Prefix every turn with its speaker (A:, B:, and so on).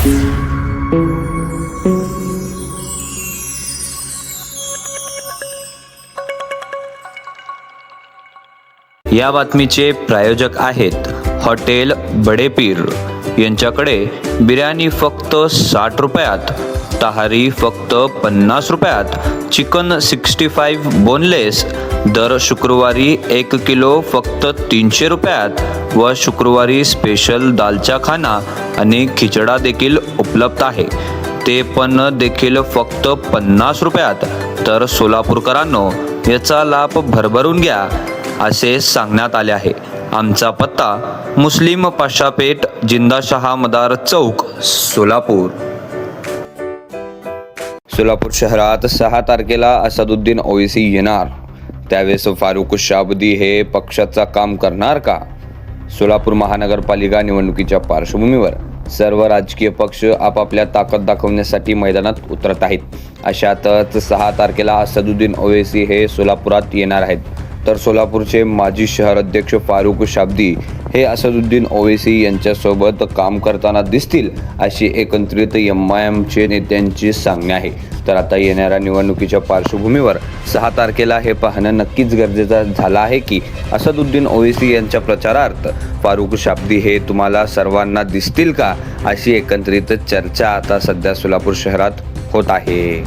A: या बातमीचे प्रायोजक आहेत हॉटेल बडेपीर। यांच्याकडे बिर्याणी फक्त 60 रुपयात, तहारी फक्त 50 रुपयात, चिकन 65 बोनलेस दर शुक्रवारी 1 किलो फक्त 300 रुपयात व शुक्रवारी स्पेशल दालचा खाना आणि खिचडा देखील उपलब्ध आहे, ते पण देखील फक्त 50 रुपयात। तर सोलापूरकरांनो, याचा लाभ भरभरून घ्या असे सांगण्यात आले आहे। आमचा पत्ता मुस्लिम पाशापेठ, जिंदाशहा मदार चौक, सोलापूर। सोलापूर शहरात 6 तारखेला असदुद्दीन ओवैसी येणार, त्यावेळेस फारुख शाबदी हे पक्षाचा काम करणार का? सोलापूर महानगरपालिका निवडणुकीच्या पार्श्वभूमीवर सर्व राजकीय पक्ष आपापल्या ताकद दाखवण्यासाठी मैदानात उतरत आहेत। अशातच 6 तारखेला असदुद्दीन ओवैसी हे सोलापुरात येणार आहेत। तर सोलापूरचे माजी शहर अध्यक्ष फारुख शाबदी हे असदुद्दीन ओवैसी यांच्यासोबत काम करताना दिसतील, अशी एकत्रित MIMचे नेत्यांची सांगणे आहे। तर आता येणाऱ्या निवडणुकीच्या पार्श्वभूमीवर 6 तारखेला हे पाहणं नक्कीच गरजेचं झालं आहे की असदुद्दीन ओवैसी यांच्या प्रचारार्थ फारुख शाबदी हे तुम्हाला सर्वांना दिसतील का, अशी एकत्रित चर्चा आता सध्या सोलापूर शहरात होत आहे।